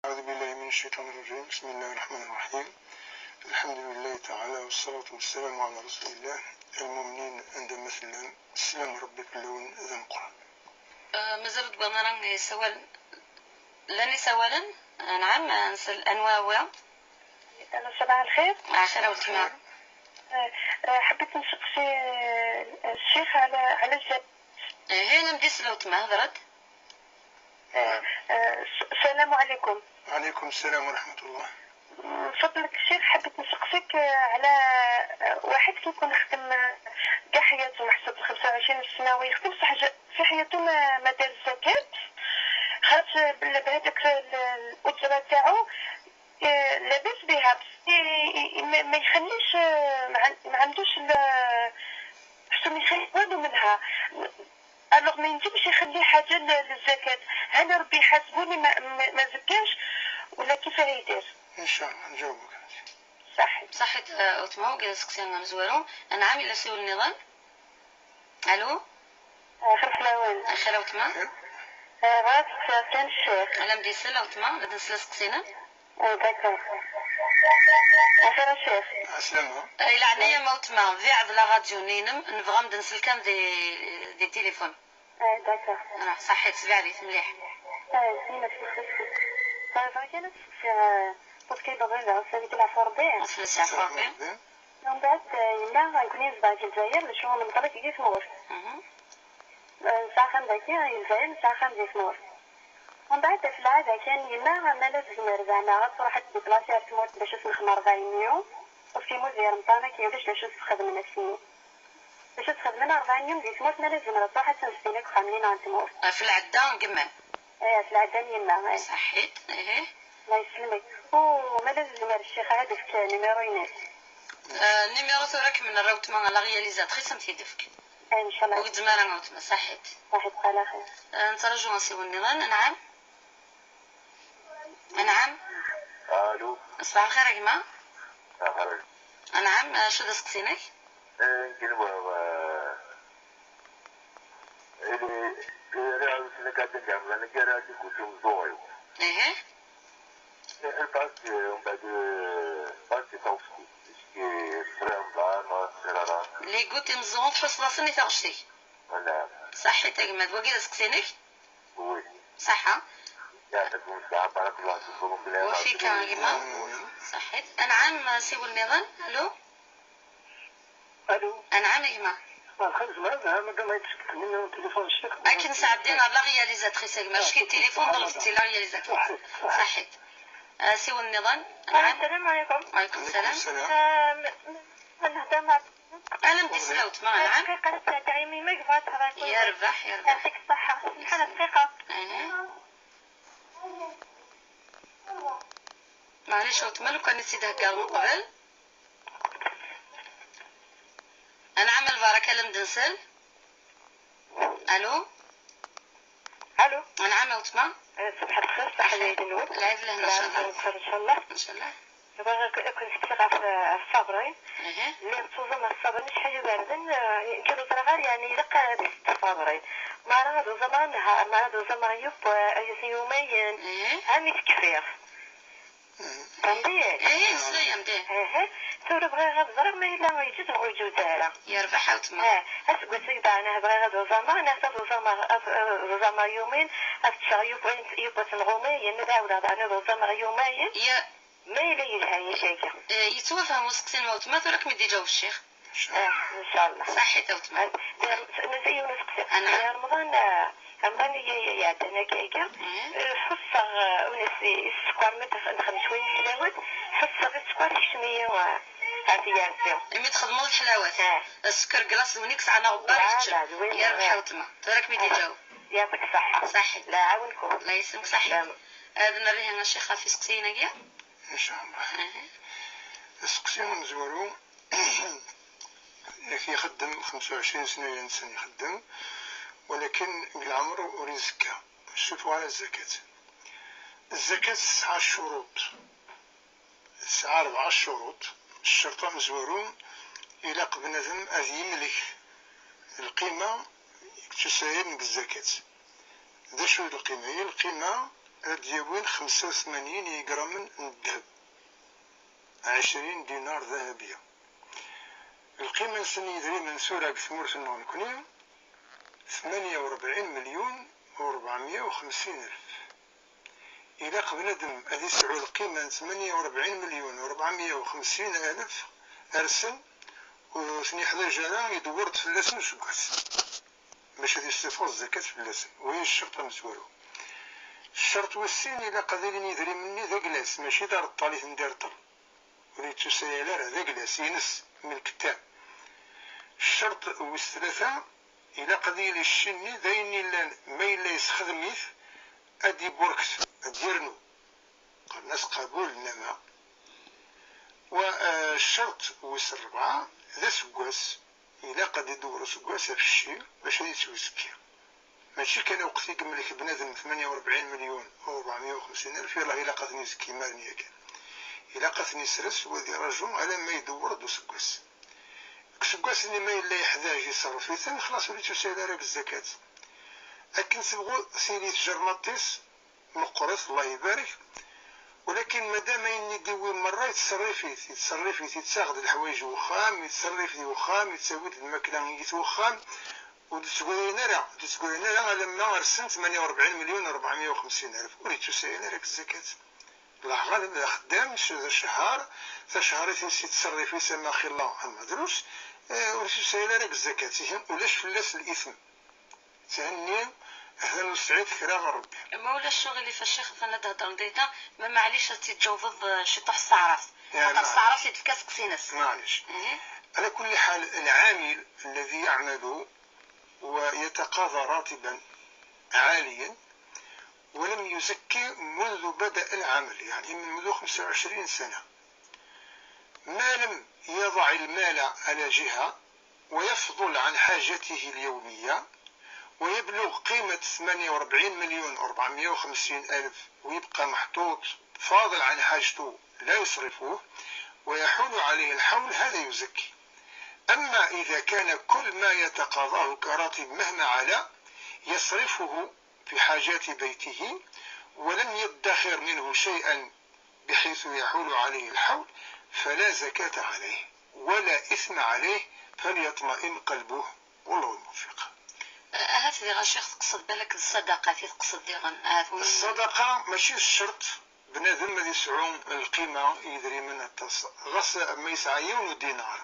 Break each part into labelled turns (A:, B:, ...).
A: أعوذ بالله من الشيطان الرجيم. بسم الله الرحمن الرحيم. الحمد لله تعالى والصلاة والسلام على رسول الله. المؤمنين عند مثلا السلام ربي في اللون ذا القرآن.
B: مازال تقولنا راني سوال لاني سوالا. نعم نسال انواع.
C: أنا صباح الخير.
B: عشرة وتمام.
C: حبيت نسقسي الشيخ على الزاد.
B: هنا مديس لو تما هضرت.
C: السلام عليكم.
A: وعليكم السلام ورحمة الله.
C: فضلك الشيخ حبيت نسقسيك على واحد كيكون خدم كاع حياته محسوب 25 سنة ويخدم صح في حياته ما دار الزكاة، خاطر بهذاك الأجرة تاعو لاباس بها بس ما يخليش ما عندوش حتى ما يخلي والو منها. الوغ ما ينجمش يخلي حاجه للزكاه. هل ربي يحاسبوني ما زكاش ولا كيف يدير؟
A: إن شاء الله نجاوبك.
C: صحيت
B: اوتما وقال سكسينا مزوالو. انا عامل اسيو النظام. الو
C: خلف لوين
B: اخر اوتما
C: بغيت كان الشيخ
B: انا مدي سلا اوتما غادي نسلا سكسينا.
C: داكور اخر الشيخ
A: عسلامة.
B: الى عنيا موتما في عبد لا راديو نينم نبغى ندنسل كان دي تليفون.
C: داكور
B: انا صحيت سبع لي مليح.
C: زينة في الخصوص. بغيت انا باسكو بغيت نعرف كي العفو ربيع
B: نفلس عفو ربي.
C: من بعد يلا يكون يزبع في الجزائر شو من طلق يجي في نور الساعة 5 كي الجزائر الساعة 5 في نور. ومن بعد في العادة كان يما ما لازم نرجع نعرف راحت بلاصة تموت باش نخدم 40 يوم وفي مزير مطانا كيفاش باش تخدم نفسي باش تخدم 40 يوم دي تموت ما لازم راحت نسيلك خاملين عن تموت
B: في العدة نكمل.
C: في العادة يما
B: صحيت.
C: الله يسلمك. وما لازم الشيخ هذاك نيميرو يناس
B: نيميرو ثورك من الروت ما لا رياليزاتريس سمتي دفك.
C: ان شاء الله
B: وقد ما راه ما صحيت.
C: صحيت على خير.
B: نترجو نسيو النظام. نعم نعم.
D: الو
B: صباح الخير يا جماعة.
D: خير.
B: نعم شو دسقسينك؟
D: يمكن اللي عاوز لك هذا انا كان عندي كنت مضوي الباك ومن بعد باك توصل كي فرام بانا سرارا
B: اللي قلت مزون تحس راسني تغشتي.
D: نعم
B: صحيت يا جماعة. وقيل دسقسينك؟
D: وي
B: صحة
D: يعطيكم الصحة بارك الله فيكم بالله
B: وفيك يا جماعة. صحيت. نعم سيبوا النظام. الو نعم يا جماعة.
C: خلص ما يتسكت منه تليفون الشيخ
B: اكن ساعدين لا رياليزاتريس يا جماعة. شكي التليفون ضربتي لا رياليزاتريس. صحيت. سيبوا النظام. نعم.
C: السلام عليكم.
B: وعليكم السلام.
C: نهضر مع
B: انا بدي سلاوت ما. نعم
C: دقيقة تاعي ما قبعت هذاك
B: يربح
C: يعطيك الصحة. شحال دقيقة
B: معليش وقت مالو كان نسيت هكا من قبل. انا عمل بركة لم دنسل. الو انا عمل وتما
C: صباح الخير. صباح النور.
B: العيد لهنا ان شاء الله.
C: ان شاء الله
B: ان شاء الله.
C: دابا كنت كتلقى في الصبرين اللي تصوم الصبر مش حاجه باردن كانوا صغار يعني لقى الصبرين ما راه زمان نهار ما راه زمان يومين عامي تكفير فهمتي
B: نسلي مديه
C: ثورة بغي غير ما إلا ما يجي تبغي جوزارة
B: يربح وتما
C: قلت لك أنا بغي غير زمان ناخذ زمان يومين أفتشغ يبغى تنغومي نبعد أنا زمان يومين ما يلي هاي شيء
B: يتوفى مسكسين وتما ثورك مدي جو الشيخ
C: ان شاء الله.
B: صحيت وتما
C: نسيو نسقسي
B: انا
C: رمضان يعطينا كيكا حصة ونسي السكر ندخل شوية حلاوات حصة غير السكر شنية عرفتي يا
B: مي تخدموا الحلاوات السكر كلاص ونيكس على غبار يتشرب يربح وتما ثورك مدي جو.
C: يعطيك الصحة.
B: صحيت.
C: لا عاونكم.
B: الله يسلمك. صحيت. هذا نريها الشيخ في سقسينا كاع
A: إن شاء الله. السقسينا مزورو لكن يخدم 25 سنة الإنسان يخدم ولكن بالعمر أريد زكاة. شوفوا على الزكاة. الزكاة 9 شروط 4 شروط. الشرطة مزورون إلى بنادم أذي يملك القيمة تساهم بالزكاة. ذا شو القيمة؟ هي القيمة أديوين 85 غرام من الذهب، 20 دينار ذهبية. القيمة السنية يدري منسورة بثمورة النونكونية 48,450,000. إلا بنادم غادي يسعو القيمة 48,450,000 أرسل وثني حدا جانا يدور تفلاسن وسكاس باش هادي يستفاد الزكاة فلاسن، وهي الشرط مزوالو. الشرط والسين إلا قادرين يدري مني ذا كلاس ماشي دار الطالي ندير طل وريتو سيالار ذا كلاس ينس من الكتاب. الشرط والثلاثة إلا قضي لي الشني دايني لان ما إلا يستخدميث أدي بوركس أديرنو الناس قبول النما. والشرط والربعة ذا سكواس إلا قد يدور سكواس في الشي باش يسوي سكير، ماشي كان وقتي كملك بنادم 48,450,000 يلاه إلا قاتني زكي مالني كان إلا قاتني سرس وذي رجل على ما يدور دو سكواس. سكواس اللي ما إلا يحتاج يصرف فيه ثاني خلاص وليتو سايل راك الزكاة. لكن تبغوا سيري جرماطيس مقرص الله يبارك، ولكن مادام اني دوي مره يتصرفي يتساغد الحوايج وخام يتصرفي وخام يتسوي الماكله يتوخام وتقولين لا لما رسمت 48,450,000 وليتو سايل راك الزكاة. لا غالب خدام شهر شهرين يتصرفي سما خلا المدروس وليتو سايل راك الزكاة. ولاش فلاس الاثم تهني أهلا وسعيد خيرا ربي.
B: مولا الشغل اللي في الشيخ فانا تهضر نديتا ما معليش تتجاوب شي طح السعراس خاطر السعراس يتفكاس قسيناس
A: معليش. على كل حال العامل الذي يعمل ويتقاضى راتبا عاليا ولم يزكي منذ بدأ العمل، يعني منذ 25 سنة، ما لم يضع المال على جهة ويفضل عن حاجته اليومية ويبلغ قيمة 48,450,000 ويبقى محطوط فاضل عن حاجته لا يصرفه ويحول عليه الحول، هذا يزكي. أما إذا كان كل ما يتقاضاه كراتب مهما علا يصرفه في حاجات بيته ولم يدخر منه شيئا بحيث يحول عليه الحول فلا زكاة عليه ولا إثم عليه، فليطمئن قلبه والله الموفق.
B: هات دي غاشيخ تقصد بالك الصدقة في تقصد دي
A: الصدقة ماشي الشرط بنادم ما يسعون القيمة يدري منها غص ما يسعى يون دينار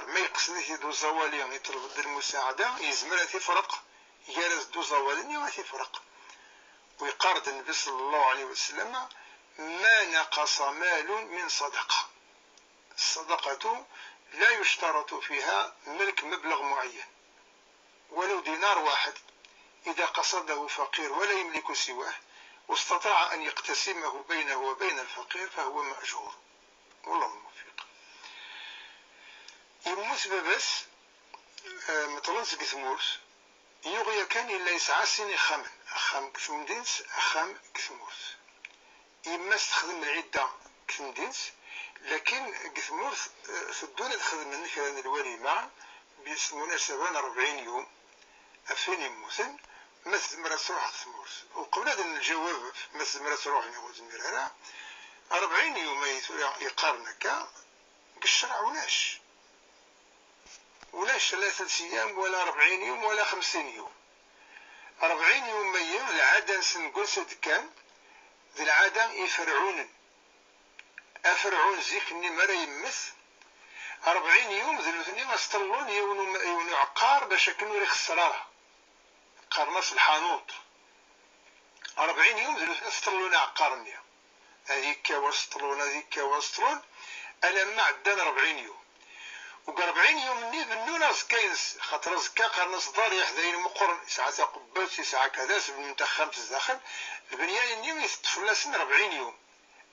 A: ما يقصد يدو زوالين يطلب المساعدة يزمر تفرق يجالس دو زوالين ما تفرق ويقارد النبي صلى الله عليه وسلم ما نقص مال من صدقة. الصدقة لا يشترط فيها ملك مبلغ معين ولو دينار واحد، إذا قصده فقير ولا يملك سواه واستطاع أن يقتسمه بينه وبين الفقير فهو مأجور والله الموفق. يموت ببس مطلنس كثمورس يغيا كان إلا يسعى سيني خام كثمدينس خام كثمورس إما استخدم العدة كثمدينس، لكن كثمورس في الدولة تخدم من كلام الوالي معا بمناسبة 40 يوم أفين يموتن مثل مرة تروح ثمورس. وقبل هذا الجواب مثل مرة تروح نعود المرارة 40 يوم يقارنك بالشرع ولاش 3 أيام ولا 40 يوم ولا 50 يوم. 40 يوم ميم العادة نسنقول كان ذي العادة أفرعون زيكني مرة يمث 40 يوم ذلوثني ما اسطلون يونو عقار باش كانوا يخسرها قرناس الحانوط 40 يوم ذلوثني اسطلون عقارني هذيك واسطلون ألما عدان 40 يوم و 40 يوم ني بنونا كاينس خاطر زكا قرناس دار يحذين مقرن ساعة قبات ساعة كذا سبنتخمت الداخل البنيان نيم يتفلسن 40 يوم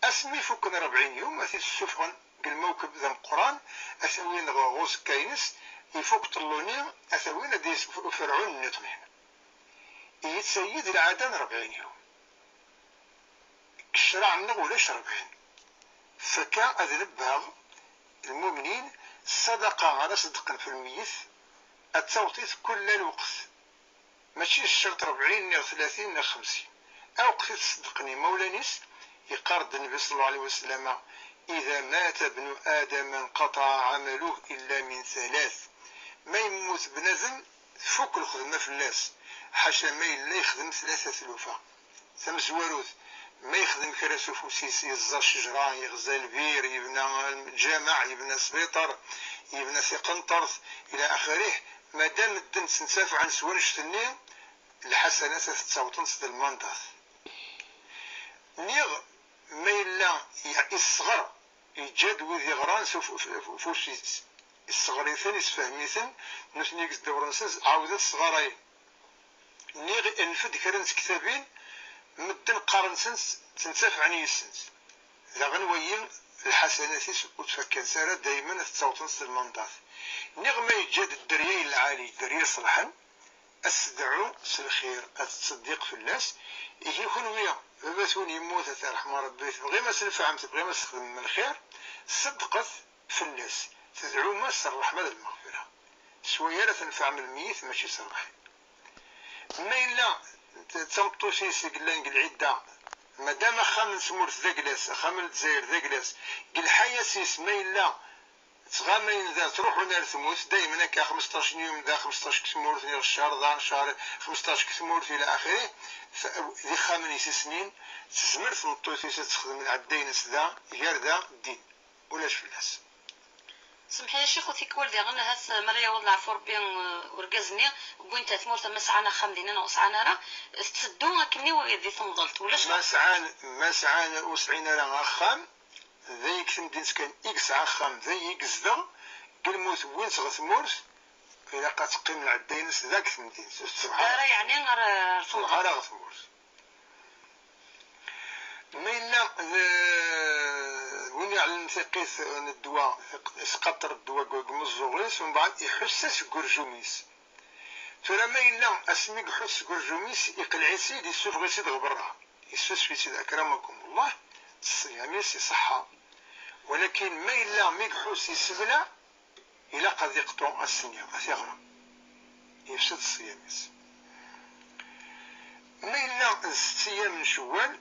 A: اسمي فوق 40 يوم مثل السفن الموكب ذا القرآن أثوين غوص كاينس يفوق طلوني أثوين ديس فرعون النطمين يتسيد العادان 40 يوم الشرع منه ولاش 40. فكان أذنبها المؤمنين صدقة على صدق في الميت التوطيث كل الوقت ماشي الشرط 40 نيغ 30 نيغ 50. أو قد تصدقني مولانيس يقارد النبي صلى الله عليه وسلم: إذا مات ابن آدم انقطع عمله إلا من ثلاث. ما يموت بنادم فوق الخدمة في الناس، حاشا ما إلا يخدم ثلاثة ثلوفة. ثم زواروث ما يخدم كراسو فوسيس، يزا شجرة، يغزى البير، يبنى جامع، يبنى سبيطر، يبنى قنطرث إلى آخره. مادام الدم تنتفع عن سوانش تنين الحسنات تتصوتن سد المنطقة. نيغ ما إلا يصغر يجاد وذي غران فوسيس الصغريثن يسفهميثن نثنيك الدورنسز عاودت الصغارين. نيغ انفد كرنس كتابين مدن قارنسنس تنتفع عن يسنس ذا غنوين الحسنات وتفكر سارة دايما تتصوتنس المنطقة. نيغ ما يجاد الدريا العالي الدريا صلحا أستدعو الخير التصديق في الناس يكون ويا باتون يموت ترحم ربي تبغي ما تنفعم تبغي ما تخدم الخير صدقت في الناس تدعو ما الرحمة المغفرة شوية لا تنفع من الميت ماشي صرحي. ما إلا تمطوشي سيقلان العدة مادام خامل سمورت ذا كلاس خامل الجزائر ذا كلاس قل حيا سيس ما إلا تغامين ذا تروحوا نار ثموت دايما هكا 15 يوم ذا 15 كسمورت نير الشهر ذا شهر 15 كسمورت إلى آخره. ذي خامن سنين تسمر تمطوشي تخدم العدين ذا غير ذا الدين ولاش فلاس.
B: سمحي يا شيخ وثيك والدي غنى هاس مريا والله عفو ربي ورقزني وانت تمورت مسعانا خامدين انا وسعانا راه تسدو كني ويدي تنضلت ولاش
A: مسعانا وسعينا راه خام ذيك تمدين كان إكس عخام ذي إكس ذا قلموت وين تغثمورت إلا قاتقيم العدينس ذاك تمدين
B: راه يعني
A: غير غثمورت. ما إلا وين يعلم ثقيث الدواء يسقطر الدواء قمزوغيس ومن بعد يحسس قرجوميس ترى ما إلا أسميك حس قرجوميس يقلع سيد يسوف غير سيد غبرها يسوس في سيد أكرمكم الله الصياميس يصحى. ولكن ما إلا ميكحوس يسبلع إلا قد يقطع الصيام أثيغرا يفسد الصياميس. ما إلا الصيام من شوال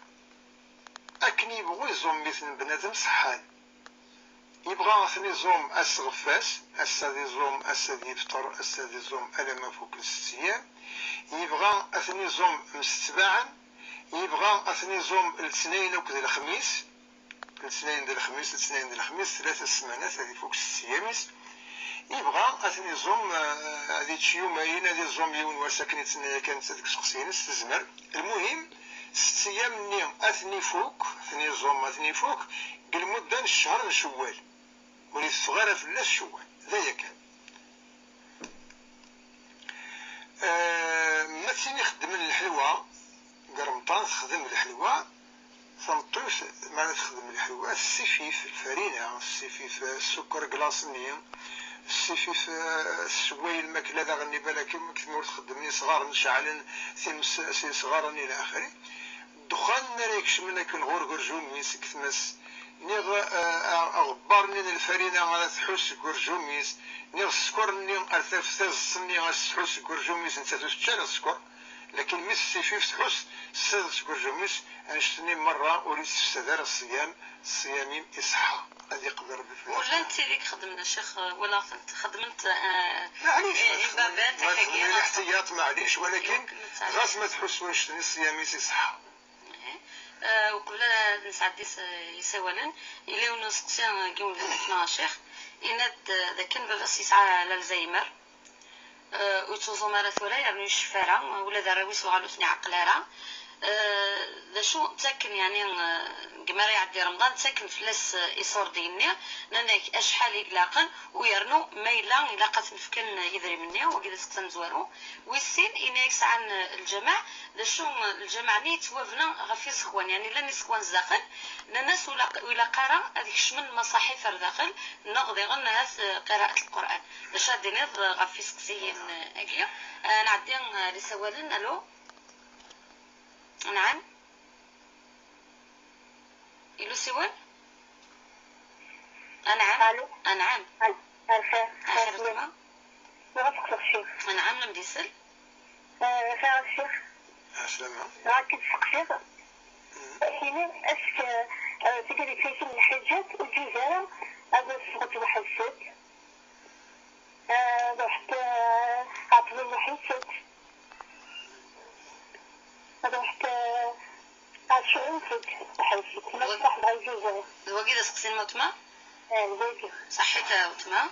A: أكني يبغو يزوم مثل بنادم صحان يبغى أثني زوم أسغفاس أسادي زوم أسادي يفطر أسادي زوم ألا ما فوق الصيام يبغى أثني زوم مستباعا يبغى أثني زوم الاثنين وكذا الخميس الاثنين ديال الخميس الاثنين ديال الخميس 3 سمانات هذه فوق الصياميس يبغى أثني زوم هذه تشيومين هذه زوم يون وساكن يتسنى كانت هذيك شخصينس تزمر. المهم 6 أيام نيم أثني فوق أثني زوم أثني فوق قل مدة الشهر شوال ولي صغيرة في الناس شوال ذا كان. مثلي خدم الحلوى قرمطان تخدم الحلوى ثمطوش ما تخدم الحلوى السفيف الفرينة السفيف السكر كلاصني السفيف السوي الماكلة ذا غني بالك كما تخدمني صغار نشعلن ثمس صغار إلى آخره. الدخان نريكش منها كنغور قرجون ميس كتمس نيغ أغبار الفرينة على تحوس قرجوميس نيغ السكر نيغ أرثاف نيغ تحوس قرجوميس نتا تشال السكر لكن ميس سيفيف تحوس سادس قرجوميس أنشتني مرة أريد استدار الصيام يصحى هذه قدر بفلوس.
B: ولا انت اللي خدمنا شيخ ولا خدمت
A: معليش
B: بابات
A: خدمنا الاحتياط معليش ولكن غاس ما تحس ونشتني الصيام يصحى.
B: وقبل نسعد يسوالا إلي ونسقسي قول لنا شيخ إن ذاك بابا يسعى على الزيمر ويتوزو مرة ثورة يعني الشفارة ولا ذا ويسوغالو ثني عقلارة ذا شو تسكن يعني قماري يعدي رمضان تسكن فلاس إصور ديني لأنك أشحال يقلاقن ويرنو ميلا إلا قات مفكن يدري مني وقيد سقسم زوارو ويسين إنك عن الجماع ذا شو الجماع نيت وفنا غفي سخوان يعني لن يسخوان داخل الناس ولا قرا هذيك شمن مصاحف داخل نقضي غنا قراءة القرآن ذا شاديني غفي سقسيين أجيا نعدي لسوالن ألو نعم إلو سوال نعم نعم
C: الخير
B: آخر تمام
C: ما غتقصد شي
B: نعم لم ديسل
C: فيها الشيخ
A: سلامة.
C: راك تسقسيك حين اسك تقدري تفيسي من الحاجات والجزيرة هذا صوت واحد الصوت رحت عطل واحد الصوت رحت عشرين صوت واحد الصوت نصح بها الجزيرة
B: الوقيدة سقسين موتما
C: البيت
B: صحيتها وتما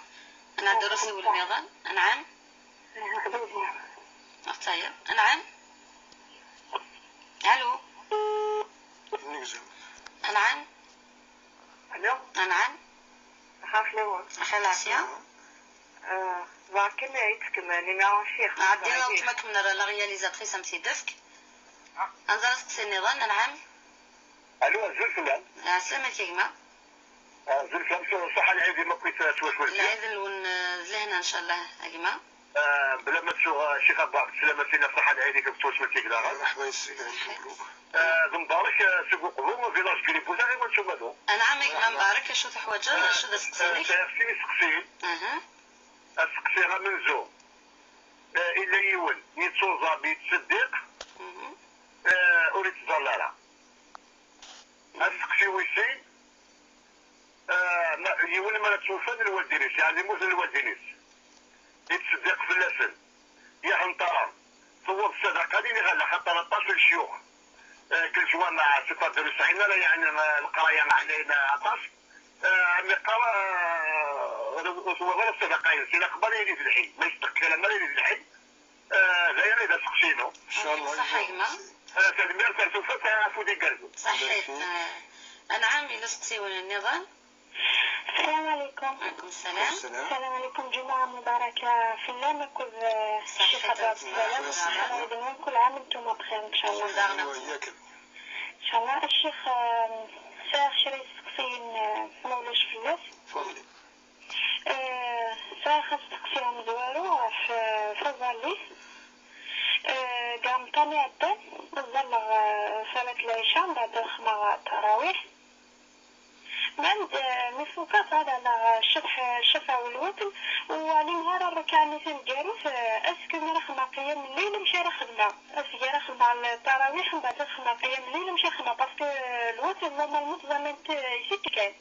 B: أنا عند راسي والميضان أنعم طيب أنعم ألو
A: نكزم.
B: أنعم
C: الو
B: أنعم
C: خاف لون
B: أخي العافية
C: لكن يتكمل نيميرو الشيخ
B: عدينا وتمك من لا رياليزاتريس امتي ديسك انزل سقسي النظام أنعم
D: الو زلفلان
B: سلامة كيما
D: زلفلان صح العيدي ما بقيت توشوش
B: العيد زلهنا إن شاء الله كيما
D: بلا ما تشوف شيخ ابا سلامة فينا صح العيدي كتوش من كيكلا
A: مرحبا يسيك مبروك.
D: مبارك سوق قبو فيلاج كليبوزا غير ما نشوف هذو
B: أنعم كيما مبارك شو تحوجا شو دا سقسينيك
D: سيرسيني سقسين السقسيغة من زو إلا يون يتصوزا بيتصدق أريد تزلالة السقسي ويسين يون ما تشوفان الوالدينيس يعني موز الوالدينيس يتصدق في اللسن يهنطار صور الصدقة اللي غالا حتى 13 شيوخ كل شوى مع صفات دروسين لا يعني القراية مع علينا عطاس النقابة هو غير الصدقين سينا قبل يريد الحين ما يصدق كلام ما يريد الحين لا يريد سقسينو
A: إن شاء الله.
B: صح كيما
D: تدمير تنسوفات فودي قلبو
B: صحيت أنعم إلا سقسيون النظام
C: السلام عليكم.
B: وعليكم السلام
C: السلام عليكم جمعة مباركة في الله نكون الشيخ عبد السلام كل عام وانتم بخير ان شاء الله.
A: وإياك.
C: ان شاء الله الشيخ ساخ شري سقسين مولاش فلاس
A: تفضلي.
C: ساخ سقسيهم زوارو في الظلي قام طاني عدا نزلغ صلاة العشاء بعد خمار التراويح بعد مفوقات على الشفع والوتر وعلي نهار الركعة تنديرو اسكو نرخنا قيام الليل مشي رخدنا اسكو رخدنا التراويح من بعد رخدنا قيام الليل مشي رخدنا باسكو الوتر نورمالمون زعما يسيت كان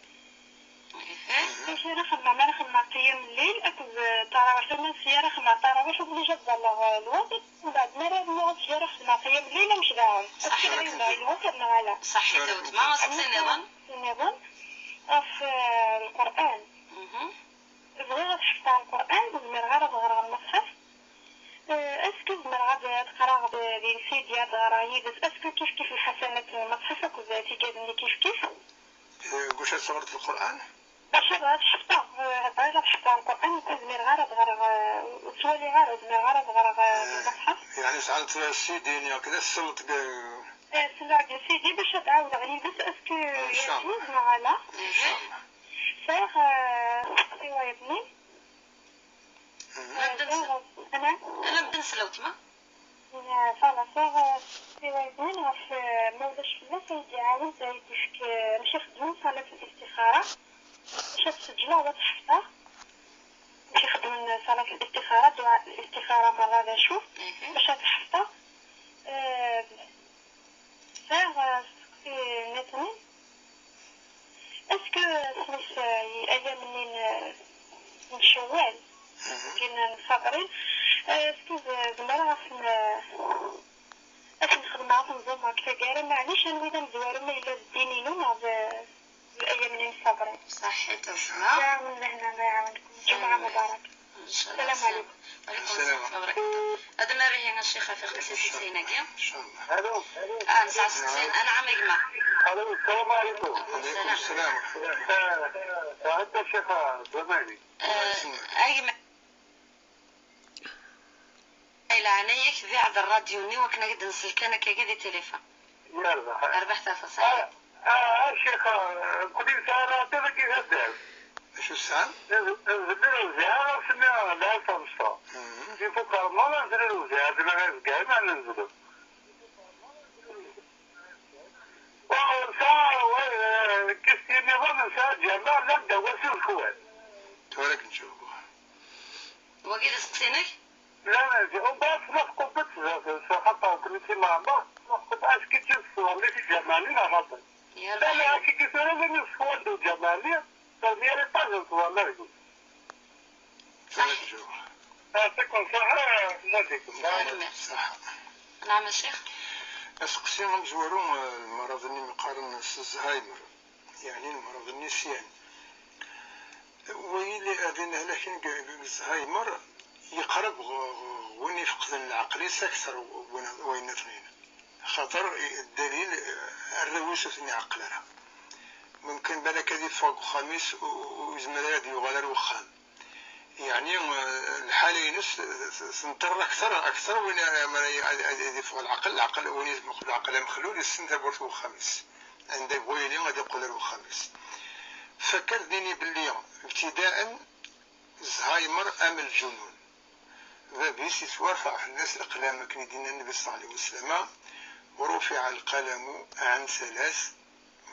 C: مشي رخدنا ما رخدنا قيام الليل اكو التراويح ثم سيارة رخدنا التراويح وبلي جاب الوتر من بعد نرى سيارة رخدنا قيام الليل مشي داهم اسكو الوتر نغالا
B: صحيت وتما سقسي النظام في القرآن صغيرة تحفظ القرآن بالمرغرة بغرغ المصحف اسكو بالمرغرة تقرأ بسيدي غرايب اسكو كيف الحسنات المصحف اكو ذاتي قادني كيف
A: قوش صورة القرآن
C: باش تحفظ غير تحفظ القرآن اكو بالمرغرة بغرغ وتولي غير بالمرغرة بغرغ المصحف
A: يعني ساعات السيدين كذا السلط
C: سلعة سيدي باش تعاود عليه بس اسكو يجوز معنا
A: إن شاء الله.
C: شيخ سوى ابني
B: أنا بدنس لو تما
C: صالة صار سوى ابني في موضش في الناس يدي عاود يديك مشي خدمون صلاة الاستخارة مشي تسجلها وتحفظها مشي خدمون صلاة الاستخارة دعاء الاستخارة مرة ذا شوف باش تحفظها صار نتني اسكو سميت ايام من شوال كنا صابرين اسكو زمرا نخدم معاهم نظام هكا كاع معليش انا ويدا مزوارو ما الا الدينينو مع الايام اللي صابرين
B: صحيت
C: يا من لهنا الله يعاونكم جمعة مباركة. السلام عليكم.
B: وعليكم السلام وبركاته. هذا ما به هنا الشيخ في خلصي سينا كيا
A: إن شاء الله.
D: الو
B: نسعى سقسين أنا عم يجمع
D: الو السلام عليكم.
A: عليكم السلام.
D: انت الشيخ زماني
B: أجمع إلى عنيك ذي عند الراديو ني وكنا قد نسلكنا كجدي تليفون
D: يلا
B: أربحت فصاعد
D: الشيخ قديم سارة تذكي هذا
A: شو الساعة؟
D: نزل الوزيارة سنة لا تنسى في فكرة ما نزل الوزيارة دي ما نزل ما ننزله وساعة كستي نظام ساعة جماعة نبدأ وسيل الكويت
A: تورك نشوفه.
B: وقيل سقسينك
D: لا جي وباس ما قبت حتى كنتي مع بعض ما قبت اسكي تشوف لي جمالي لا غلط لا كي كيسوي لي نسوان جمالي فميري طاجن والله
A: صح.
D: تكون صح موديك
A: صح.
B: نعم الشيخ.
A: اسقسيهم زورو المرض اللي مقارن الزهايمر يعني المرض النسيان ويلي أذن لكن الزهايمر يقرب وين يفقد العقل أكثر وين اثنين خاطر الدليل الرويسة عقلها ممكن بالك هذه فوق خميس وزملاء هذه يغادر وخام يعني الحالة ينس سنتر أكثر وين يفوق العقل وين يفوق العقل مخلول السنتر برتو خميس عند بويلي غادي يقول له خميس فكرني باللي ابتداء زهايمر أم الجنون بابيس يتوافع في الناس الأقلام كان يدينا النبي صلى الله عليه وسلم ورفع القلم عن 3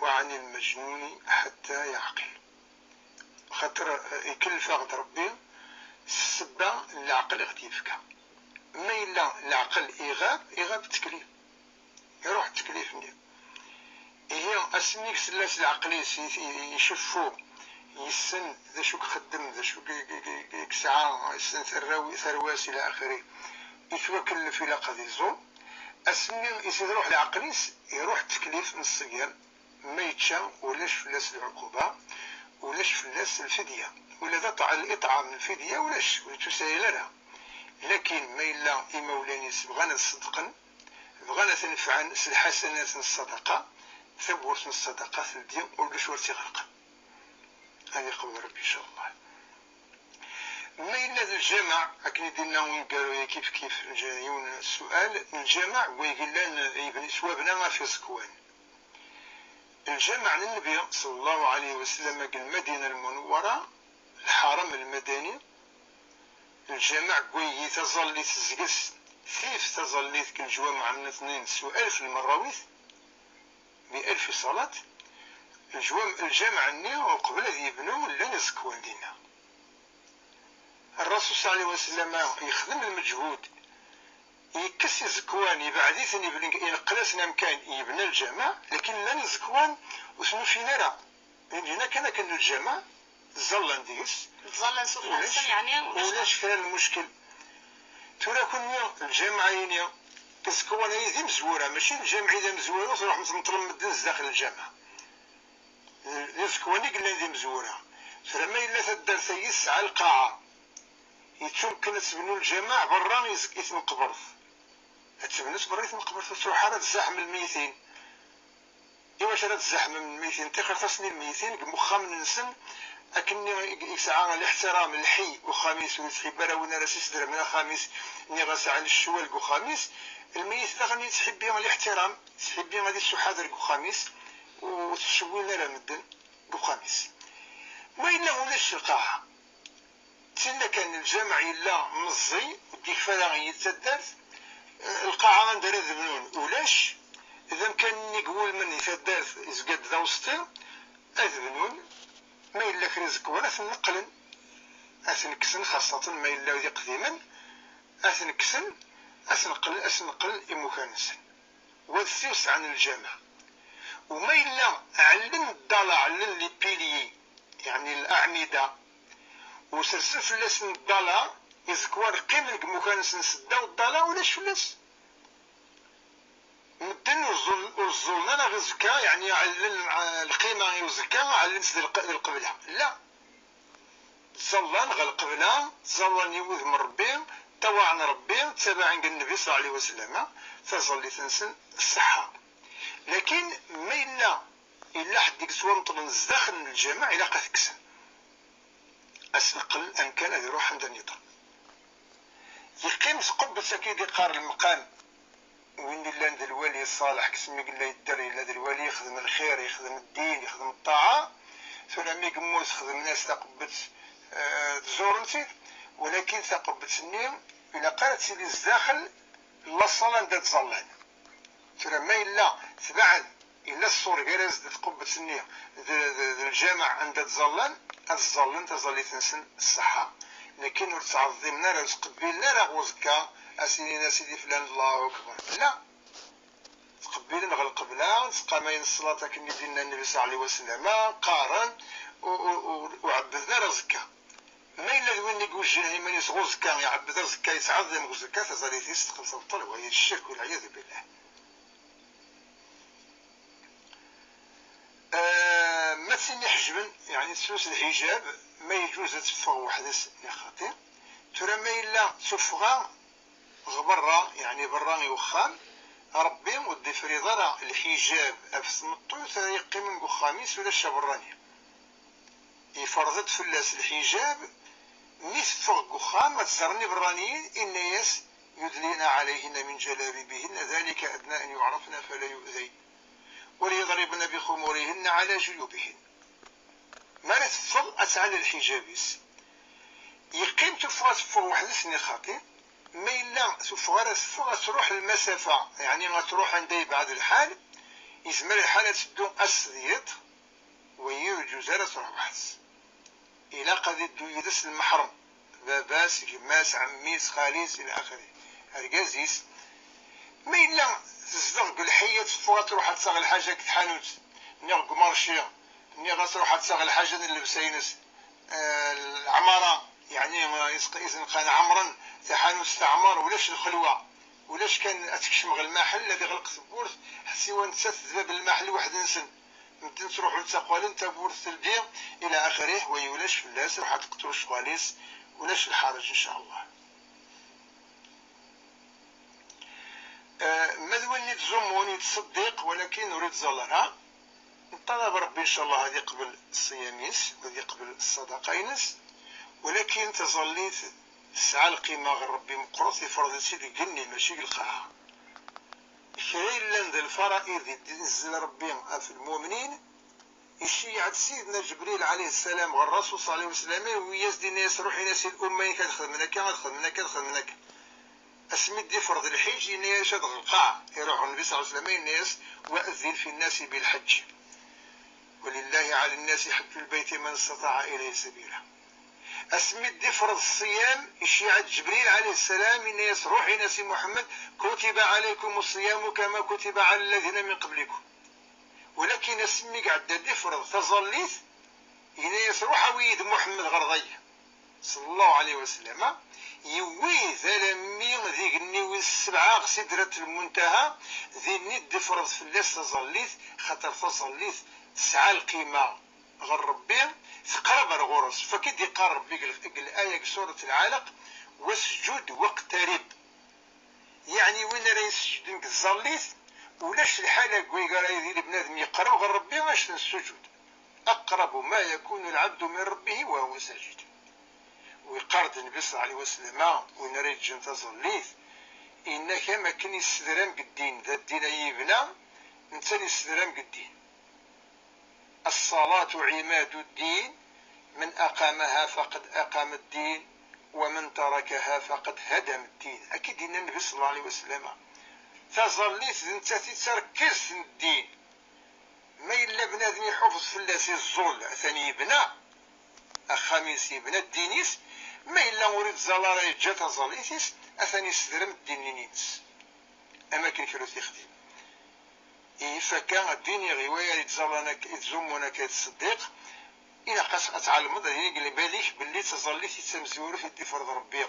A: وعن المجنون حتى يعقل خاطر يكلف غد ربي السبة العقل غادي يفكى ما إلا العقل يغاب التكليف يروح التكليف منين هي أسميك سلاس العقلي يشوفو يسن ذا شو خدم ذا شو كسعة يسن ثرواس إلى آخره يتوكل في لقضيزو أسمي يروح العقليس يروح التكليف من الصيام ما يتشا ولاش فلاس العقوبة ولاش فلاس الفدية ولا ذا الإطعام الفدية ولاش تسهل لها لكن ما إلا إمولانيس بغانا صدقا بغانا تنفعا الحسنات الصدقة ثبوت الصدقة في الدين ولاش ورتي غرق هذه قول ربي إن شاء الله ما إلا الجمع أكن يدينا ونقالوا كيف يون السؤال الجمع ويقول لنا ابن سوابنا ما في سكوان الجمع للنبي صلى الله عليه وسلم قال المدينة المنورة الحرم المدني الجمع قوي تظل تزقس كيف تظليت كل جوامع من 2 سؤال في المراويث ب1000 صلاة الجامع النية وقبل ذي يبنوا لن يزكوان دينا الرسول صلى الله عليه وسلم يخدم المجهود يكسي زكوان يبعدي ثاني ينقلسنا مكان يبنى الجامع لكن لن يزكوان وسنو في نرى هنا كان الجامع زلان ديس
B: زلان سفنا السن يعني
A: ولاش كان المشكل ترى كل الجامع ينيا كسكوان هي ذي مزورة ماشي الجامع إذا مزورة وتروح مطلم مدنس داخل الجامع يزكواني قلنا ذي مزورة فلما إلا تدار ثيس على القاعة يتمكن تبنوا الجامع برا يتم قبرث تبنوش برا يتم قبرث تروح على الزحم الميتين إواش راه الزحم من الميتين تخرطسني الميتين مخا من نسن أكني يسعى الاحترام الحي وخاميس ويتحي براونا راسي سدر من الخاميس ني غاسع على الشوال وخاميس الميت لا غني تحب بها الاحترام تحب بها غادي السحادر وخاميس وتشوينا راه مدن وخاميس ما إلا ولاش القاعة تسنى كان الجامع إلا مزي وديك فلاغي يتدارت القاعة غندير ذبنون ولاش إذا كان نقول مني تدارت يزقد ذا وسطي أذبنون ما إلا كريزك ولا تنقلن أثنكسن خاصة ما إلا ذي قديما أثنكسن أثنقل إمكانسن والثيوس عن الجامع وما إلا علن الضلع علن لي بيلي يعني الأعمدة وسلسل فلاس الضلع يزكوان قيمة كمكانسن سدا والضلع ولاش فلاس مدن وزولنا غزكا يعني علن القيمة يوزكا علن سد القبلة لا تصلان غا القبلة تصلان يوذ من ربي طوعن ربي تبع النبي صلى الله عليه وسلم تظل تنسن الصحة لكن ما إلا حد يكسوا مطلن الزداخل من الجامع إلا قد كسن أسنقل أن كان هذا يروح عند النظام يقيم قبة سكيد يقار المقام وين اللي عند الولي الصالح كسمي قال له يدري هذا الولي يخدم الخير يخدم الدين يخدم الطاعة ثم يقموس يخدم الناس تقبت تزورنتي ولكن تقبت النيم إلا قالت سيدي الزاخل لا الصلاة عندها تظلان ثم ما إلا تبعد إلا الصور جالس تقبت النيم الجامع عندها تظلان الظلن تظل تنسن الصحة لكن تعظمنا راه تقبلنا راه غوزكا اسيدي سيدي فلان الله اكبر، لا تقبل نغلق بلا تلقى ما الصلاة كني دينا النبي صلى الله عليه وسلم قارن وعبدنا راه زكا ما الا وين يقول جيني ماني غوزكا يعبد زكا يتعظم غوزكا تزالي تيستقل تبطل وهي الشرك والعياذ بالله. ما تسمي حجبا يعني تسوس الحجاب ما يجوز تفغ وحدث خطير ترى ما إلا تفغى غبرة يعني برا يوخام ربي ودي فريضة الحجاب أفس مطو يقيم من خاميس ولا الشبراني يفرضت فلاس الحجاب نفغ خام ما تزرني برانيين إن ياس يدلين عليهن من جلابيبهن ذلك أدنى أن يعرفن فلا يؤذين وليضربن بخمورهن على جيوبهن ما لا تفضل أتعلى الحجابيس يقيم تفغى وحدثني خاطئ ما إلا تفغى تروح المسافة يعني غتروح عندي بعد الحال يزمر الحالة تدو أسديت ويجوز لا تروح وحدث إلا قد يدو يدس المحرم باباس كماس عميس خاليس إلى آخره أرقازيس ما إلا تزدغ الحية تفغى تروح تصاغ الحاجة كتحانوت نيغ مارشية نيغ تروح تصاغ الحاجة اللبسينس العمارة يعني إذا كان عمرا تحانوت استعمار ولاش الخلوة ولاش كان أتكشمغ المحل الذي غلق بورث سوى نتا تذباب المحل واحد نسن ممكن تروحوا لتقوالين تبورث البيع إلى آخره ويولاش فلاس روح تقتلوا الشواليس ولاش الحرج إن شاء الله. مذوني تزموني تصدق ولكن نريد زلرها طلب ربي إن شاء الله هذه قبل الصياميس وهذه قبل الصدقينس ولكن تظليت سعى القيمة غير ربي مقرص يفرض سيدي قلني ماشي القاعة خير لند الفرائض ينزل ربي في المؤمنين يشي عند سيدنا جبريل عليه السلام والرسول صلى الله عليه وسلم ويزدي الناس روحي ناس الأمين كتدخل منك كتدخل منك كتدخل منك اسمي دي فرض الحج الناس يدخل القاعة يروح النبي صلى الله عليه وسلم الناس وأذن في الناس بالحج ولله على الناس حج البيت من استطاع إليه سبيلا. اسمي دي فرض الصيام الشيعة جبريل عليه السلام الناس روحي ناس محمد كتب عليكم الصيام كما كتب على الذين من قبلكم ولكن اسمي قاعد دي فرض تظليت الناس روح ويد محمد غرضيه صلى الله عليه وسلم يوي ذلمي ذيك النيوي السبعة سدرة المنتهى ذي ند فرض في اللاس تظليت خاطر تظليت تسعى القيمة غير ربي تقرب الغرس فكيد يقرب لك الآية سورة العلق واسجد واقترب يعني وين راه يسجد نك الظليت ولاش الحالة كوي قال يدير بنادم يقرب غير ربي واش السجود أقرب ما يكون العبد من ربه وهو ساجد ويقارد النبي صلى الله عليه وسلم وين راه يجي تظليت إنك ما كان يستدرام قدين ذا الدين يبنى انت يستدرام قدين الصلاة عماد الدين من أقامها فقد أقام الدين ومن تركها فقد هدم الدين أكيد إن النبي صلى الله عليه وسلم تظليت انت تركز في الدين ما إلا بنادم يحفظ في اللاسي الزول ثاني يبنى الخميس يبنى الدينيس ما إلا مريد زلارة يجا تظليتيس أثاني يستدرم الدين نينس أماكن كيلو تيخدم فكان الدين غيوية يتزمونا كيتصدق إلا قاس أتعلم هذا قال بالك باللي تظليتي تمزورو في دي فرض ربي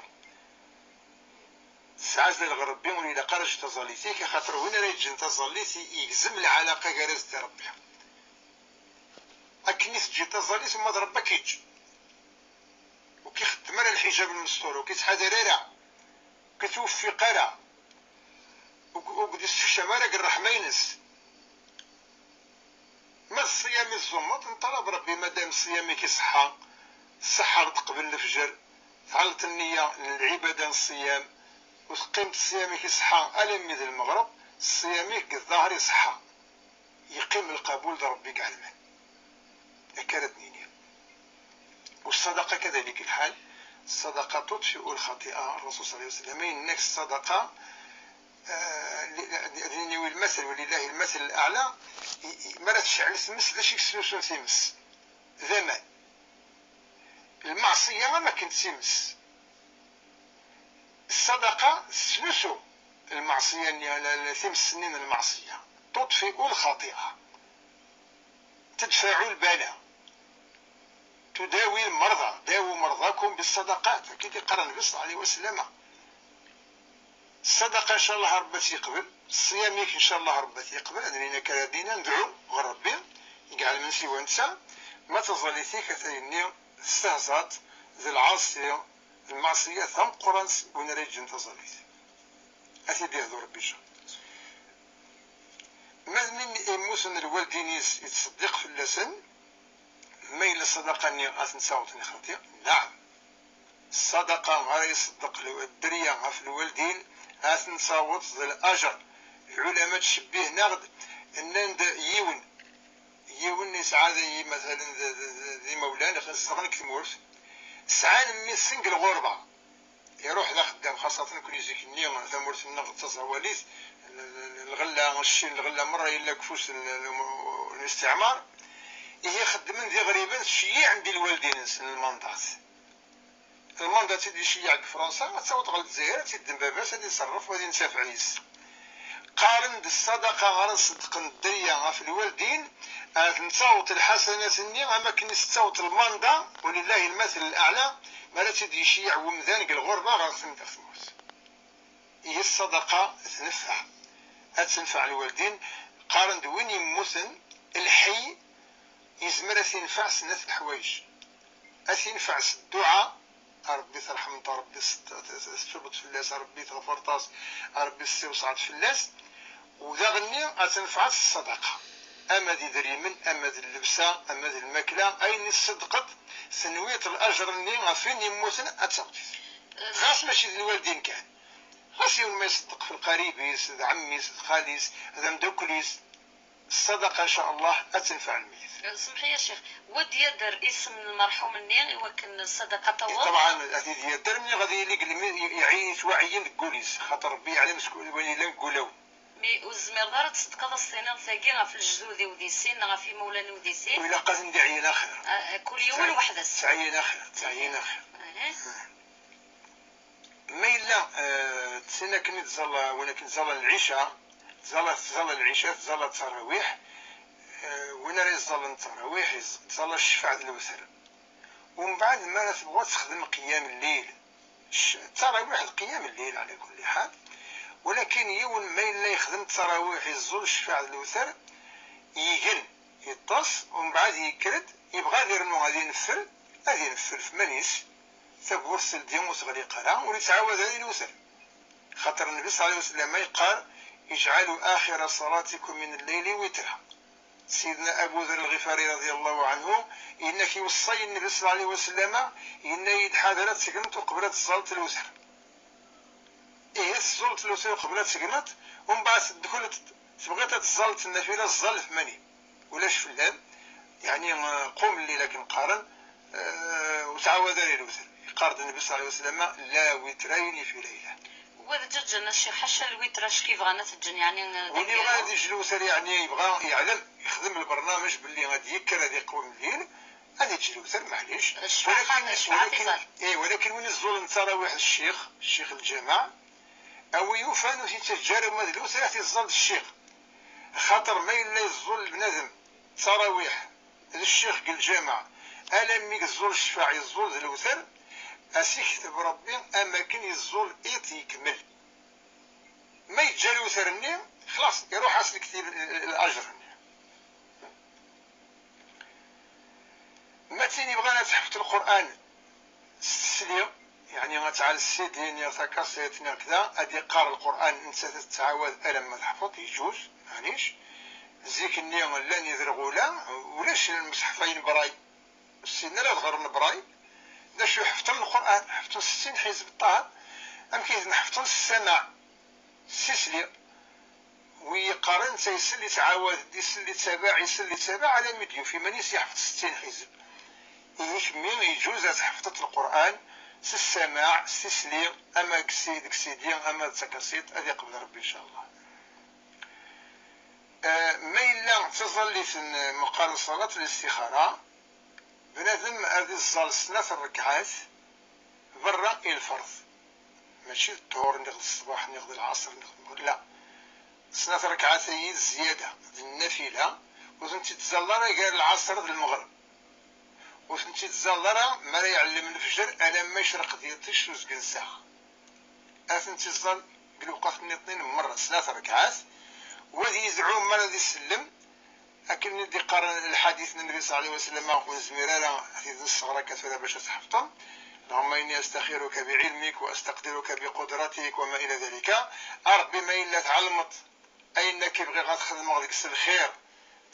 A: ساعات لغ ربي ولي إلا قرج تظليتي كخاطر وين راه يجي تظليتي يجزم العلاقة كارز دي ربي أكني تجي تظليت وما ضربك يجي وكيخدم على الحجاب المستور وكيتحادى راه كتوفق راه وقد الشمالة الرحمة ينس ما الصيام الزمط نطلب ربي مادام الصيام كيصحى الصحة تقبل الفجر تعلت النية للعبادة الصيام وقيمة الصيام كيصحى ألم مثل المغرب الصيام الظاهر يصحى يقيم القبول لربي كاع المال أكلت نينيا والصدقة كذلك الحال الصدقة تطفئ الخطيئة الرسول صلى الله عليه وسلم إنك الصدقة المثل ولله المثل الأعلى ما لا تشعل تمس لا شي سلوسون تمس زمان المعصية ما كنت تمس الصدقة سلسو المعصية يعني ثم السنين المعصية، تطفئ الخطيئة، تدفع البلاء، تداوي المرضى، داووا مرضاكم بالصدقات كي قال النبي صلى الله عليه وسلم. الصدقة إن شاء الله ربي يقبل، الصيام إن شاء الله ربي يقبل. أدرينا كردينا ندعو غير ربي يجعل من سوى نساء ما تظل ثيك ثاني استهزأت ذي العاصية المعصية ثم قرنس ونريد تظليت أتيدي هذو ربي شاء ما من موسن الوالدين يتصدق في اللسان ما إلا الصدقة أني أتنساوتني خطيئ. نعم الصدقة غير يصدق الدرية في الوالدين أتنساوت ذي الأجر. العلماء تشبيه نغد أن يون يسعى مثلا ذي مولانا خاصة كتمورس سعان من سنق الغربة يروح ذا خدام خاصة كل يزيك النية ثمورس النغد تصواليث الغلة الشين الغلة مرة إلا كفوس الاستعمار هي خدمين ذي غريبا شيء عند الوالدين الماندات تدي شيع في فرنسا تصوت غلط الجزائر تدي باباس هادي يصرف وهادي نسافع عليس قارن بالصدقة غير صدق الدرية في الوالدين نتصوت الحسنات الني أما نتصوت الماندا ولله المثل الأعلى ما لا تدي شيع ومذانق الغربة غير تنفوس. هي الصدقة تنفع الوالدين. قارن دوين يموثن الحي يزمر تنفع سنة الحوايج، تنفع الدعاء ربي ترحم انت ربي تثبت في اللاس ربي تغفر طاس ربي استوسعت في اللاس وذا غني تنفع الصدقة اما دي دريمن اما دي اللبسة اما دي الماكلة اين الصدقة سنوية الاجر اني فين يموتن اتسقط خاص ماشي الوالدين كان خاص يوم ما يصدق في القريبيس عميس خاليس هذا مدوكليس الصدقة ان شاء الله اتنفع الميت.
B: سمحي يا شيخ ودي يدر اسم المرحوم النيغ وكن الصدقة طوال
A: طبعا هذه يدر مني غادي يعيش وعيين كوليس خاطر ربي على مسكون ولي لا نقولو
B: مي وزمير دارت صدقة الصينية ثاقي في الجزودي وديسين غا في مولانا وديسين
A: وإلا قد ندي عينا خير
B: كل يوم وحدة
A: تعينا خير ما إلا تسنى كنت تزال ولكن تزال العشاء تزال العشاء تزال التراويح وين راه يزال التراويح تزال الشفاعة الوتر ومن بعد ما تبغى تخدم قيام الليل التراويح قيام الليل على كل حال ولكن يوم ما إلا يخدم التراويح يزول الشفاعة الوتر يجن يطاس ومن بعد يكرد يبغى يدير انه غادي ينفل في منيس تبورس الدين وتغلي قرا ويتعاود هذه الوتر خاطر النبي صلى الله عليه وسلم يقال اجعلوا آخر صلاتكم من الليل وترا. سيدنا أبو ذر الغفاري رضي الله عنه إنك يوصي النبي صلى الله عليه وسلم إن يتحاذرت سكنت قبل صلاة الوتر صلاة الوتر قبل سكنت ومن بعد تدخل تبغي تصلي النافلة الظل ثمانية ولاش في الليل يعني قوم الليلة كنقارن وتعاود عليه الوتر قارن النبي صلى الله عليه وسلم لا وترين في ليلة
B: وإذا تجن الشيخ حشا الوتر اش كيف غانا تجن يعني
A: واللي غادي يجي الوتر يعني يبغى يعلم يخدم البرنامج باللي غادي يكر غادي يقوم الليل غادي تجي الوتر معليش ولكن وين الظلم تراويح الشيخ الجامع أو يوفانو في تجارب هذا الوتر تيظل الشيخ خاطر ما إلا يزول البنادم تراويح الشيخ الجامع ألم يزول الشفاع يزول الوتر أسيكتب ربي أماكن يزول إيت يكمل ما يتجا الوتر النيم خلاص يروح أصل كثير الأجر ما تيني بغانا تحفظ القرآن السليم يعني غتعال السيدين يتكاسيتنا كذا أدي قار القرآن انت تتعاود ألم ما تحفظ يجوز معليش زيك النية لا نذرغولا ولاش المصحفين براي السيدنا لا تغير براي داش حفظ القرآن حفظ 60 حزب الطهر أمكن حفظ السماع سيسلي ويقارن سيسلي تعاود يسلي تابع على مديو في منيس يحفظ 60 حزب يكمل يجوز حفظة القرآن السماع سيسلي أما كسيدي أما تكاسيت هذه قبل ربي إن شاء الله. ما إلا تظل في مقال صلاة الاستخارة بنادم هذه الصلاة 3 ركعات برا الفرض ماشي الظهر نغد الصباح نغد العصر نغد المغرب، لا 3 ركعات هي زياده النافله، وثنتي تزلر قال العصر المغرب، وثنتي تزلر ما يعلم الفجر الا ما يشرق ديال تشوز كل ساعه، اثنتي تزل قالوا وقفتني 2 مره 3 ركعات، وهذه يزعم ما غادي يسلم. لكن ندي قارن الحديث النبي صلى الله عليه وسلم اخو زميرة حديث الصغرى كثيرة باش تحفظهم، اللهم اني استخيرك بعلمك واستقدرك بقدرتك وما الى ذلك. ربي ما الا تعلمت اين كيبغي غتخدم غادي يكسب الخير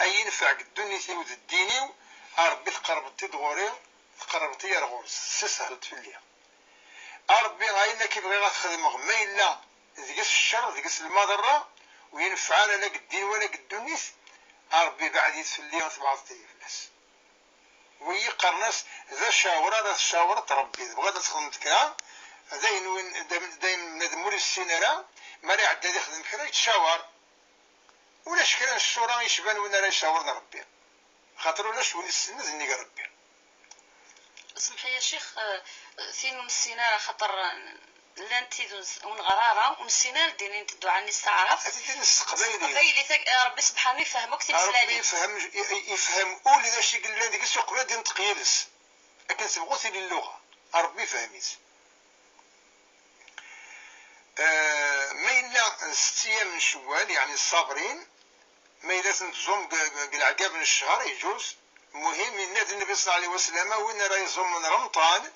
A: اي ينفعك دنيتي وديني، ربي تقربتي دغوري تقربتي يا رغورس سهلت في الليل. ربي غاينا كيبغي غتخدم ما الا ديك الشر ديك المضره وينفعنا لا الدين ولا الدنيا، ربي بعد يتفلي وتبعض الناس ويقرنس ذا شاورة ذا شاورة ربي بغات تخدم كرا داين وين داين ندمور السينارا ما لا عدا يخدم كرا يتشاور ولا شكرا الشورى يشبان وين راه يشاورنا ربي خاطر ولا شوني السنة زني ربي.
B: اسمح يا شيخ، فين السينارا خاطر لانتيدوز ونغرارة ونسينا دينين الدعاء نستعرف قبيلي ربي سبحانه يفهمك تمثلالي
A: ربي يفهم اولي ذا شي قال ديك السوق بلا دين تقيلس لكن تبغوتي اللغه ربي فهميت. ما إلا 6 أيام من شوال يعني الصابرين، ما إلا تنتزوم العقاب من الشهر يجوز. المهم ينادي النبي صلى الله عليه وسلم وين راه يصوم من رمضان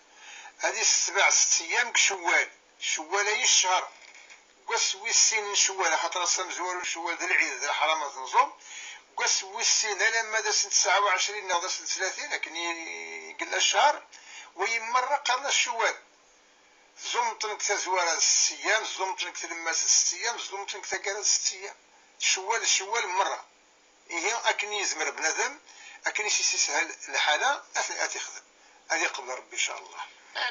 A: هذه 6 أيام كشوال، شوال هي الشهر وسوي السين شوال خاطر الصم زوال شوال ذا العيد ذا الحرام تنصوم وسوي السين لما دا سنة 29 أو سنة 30 لكن يقل الشهر ويمر قرن الشوال زمتنك تزوال 6 أيام زمتنك تلماس 6 أيام زمتنك تقال 6 أيام شوال مرة إيه أكن يزمر بنادم أكن يسهل الحالة أثناء يخدم هذه قبل ربي إن شاء الله.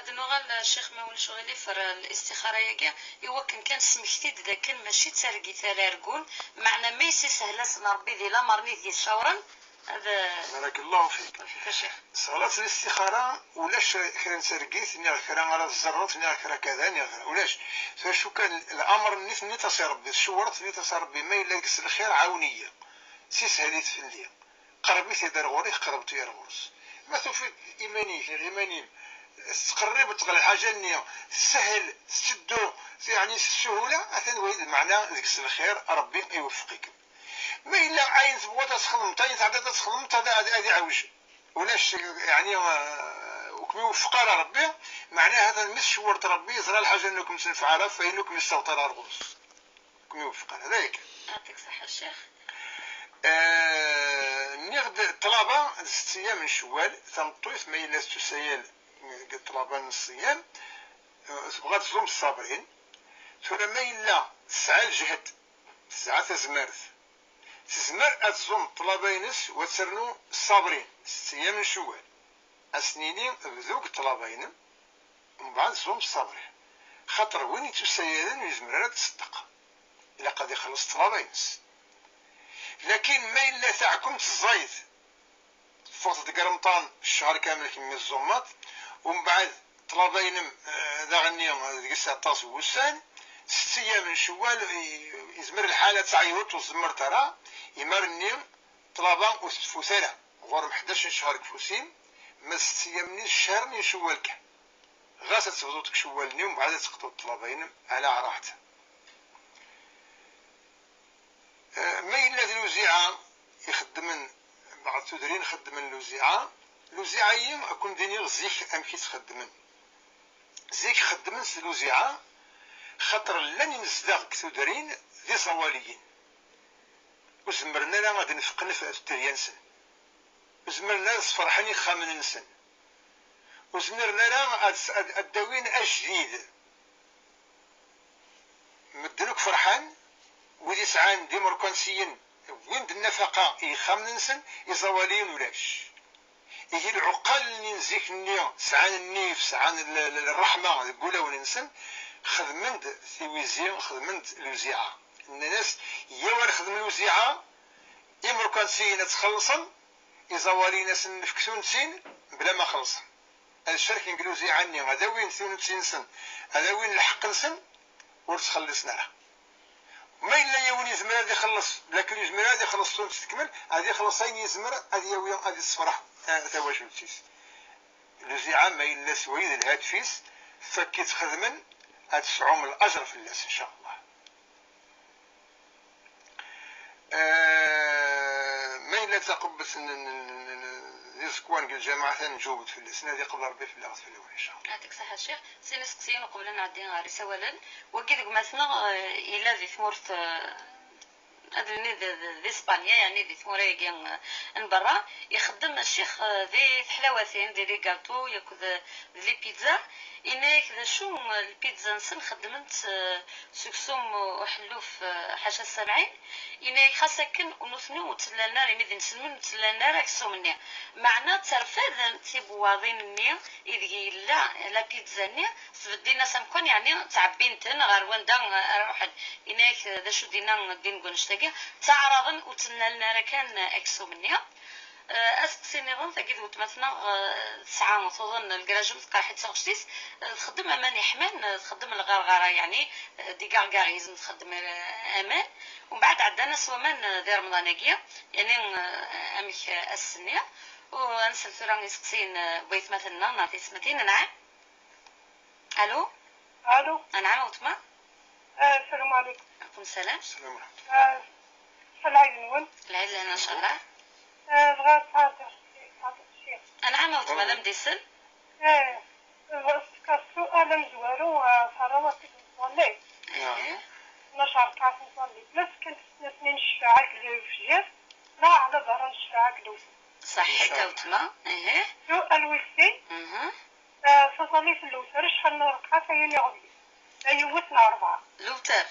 B: دنوغال الشيخ مول شغلي فر الاستخارة يجي يوكن كان سمكتي دا كان ماشي ترقي ثرارقون معنى ما يسي سهلة ربي ذي لا مرني ذي شورا هذا.
A: بارك الله فيك.
B: الشيخ
A: صلاة الاستخارة ولاش كرا ترقيت نيا كرا على الزرات نيا كرا كذا نيا ولاش فشو كان الأمر نثني تصير ربي شورت ني تصير ربي ما إلا يكسر الخير عونية سي سهليت في الليل قربيتي دار غوري قربتي يا غورس ما توفي إيماني تقرب تقل الحاجة النية سهل تشدو يعني السهولة أثنى ويد المعنى ذيك الخير ربي يوفقك. ما إلا عين تبغى تخدم تاين تعدى تخدم هذه عوج ولاش يعني وكم يوفق ربي معناه هذا مش شورت ربي يزرى الحاجة أنكم تنفعها فإنكم يستوطر الغوص كم يوفق هذاك.
B: يعطيك الصحة الشيخ.
A: نغد الطلبة 6 أيام من شوال ثمطويف ما إلا تسيال الطلبة من الصيام تبغى تصوم الصابرين فلما إلا 9 الجهد 9 تزمرت تزمر تصوم الطلبة ينس وتسرنو الصابرين 6 أيام من شوال أسنيني بذوق الطلبين ومن بعد تصوم الصابرين خاطر وين تسيالن يزمر تصدق إلا قد يخلص الطلبة ينس. لكن ما إلا تاعكم تزايد فوق رمضان الشهر كامل كمية الزومات ومن بعد طلبين ذا غني ديك 19 وسان 6 أيام من شوال يزمر الحالة تعيوت وزمر ترى يمرني طلبة وفوسالة غور 11 شهر كفوسين ما 6 أيام من الشهر من شوال كان غاسة تفضوتك شوالني ومن بعد تقطو الطلبين على راحته. ما إلا الوزيعة يخدمن بعض تدرين خدمن الوزيعة هي أكون ديني زيك أمكي تخدمن زيك خدمن الوزيعة خاطر لن ينزدغ تدرين ذي صواليين وزمرنا لا غادي نفقن في التريانسن وزمرنا فرحاني خامن نسن وزمرنا لا الدوين أجديد مدنوك فرحان ودي سعان دي مركنسيين وين النفقة يخامن نسن يزوالين ولاش هي العقال اللي نزيك النية سعان النيف سعان الرحمة يقولوا وننسن خدمند ثيويزيون خدمند الوزيعة الناس يوان خدم الوزيعة يمركنسيين تخلصن يزوالين نسن نفكسون سين بلا ما خلصن الشركة الإنجليزية عني هذا وين 92 سن هذا وين الحق نسن ورتخلصنا ما إلا يوين يزمر هذا يخلص لكن يزمر هذا يخلص صون تكمل هذا يخلصين يزمر هذا يوين هذا الصفرة ثواش التيس الوزيعة ما إلا سويد الهاد فيس فكيت خدمن هتسعوم الأجر في الناس إن شاء الله. ما إلا تقبس يسكوان الجامعة ثاني نجوبت في السنة هذه قبل ربي في الأرض في الأول إن شاء الله.
B: يعطيك الصحة الشيخ. سيني سقسيين وقبل نعدي غاري سوالا وكيدك مثلا إلا ذي ثمورت أدري ذي إسبانيا يعني ذي ثمورة من برا يخدم الشيخ ذي حلاوتين ذي كاطو ياكل ذي بيتزا إنك ذا شو البيتزا نسن خدمت سكسوم وحلوف حاجة السبعين إنك خاصة كن ونثنو وتلالنا رميد نسلمن وتلالنا راك سومني معنا ترفاذ تيبواضين النيا إذا لا بيتزا النيا سبدينا سمكون يعني تعبين تن غير دا روح إنك ذا شو دينا دين قنشتاقي تعرضن وتلالنا راكان أكسو منيا أسقسيني غن تاكيد وتمثنا ساعة تظن الكراجم تقرا حيت سغشتيس تخدم أمان حمان تخدم الغرغرة يعني دي كاركاريزم تخدم أمان ومن بعد عندنا سوامان ذي رمضانية يعني أميك السنية ونسل ثوران يسقسين بيت مثلنا نعطي سمتين نعم. ألو نعم وتما.
C: السلام عليكم.
B: عليكم السلام.
A: السلام عليكم.
C: العيد نون.
B: العيد لنا إن شاء الله.
C: بغات تعطي الشيخ.
B: أنا عم وتما لم ديسل.
C: السؤال مزوارو صراوة نصلي. نشعر كاس نصلي بس كنت اثنين شفاعة الفجر لا على ظهر شفاعة الوسط.
B: صحيح توتما.
C: سؤال وسي. فصلي في اللوتر شحال ركعة فين يغضي. أيوتنا 4.
B: لوتر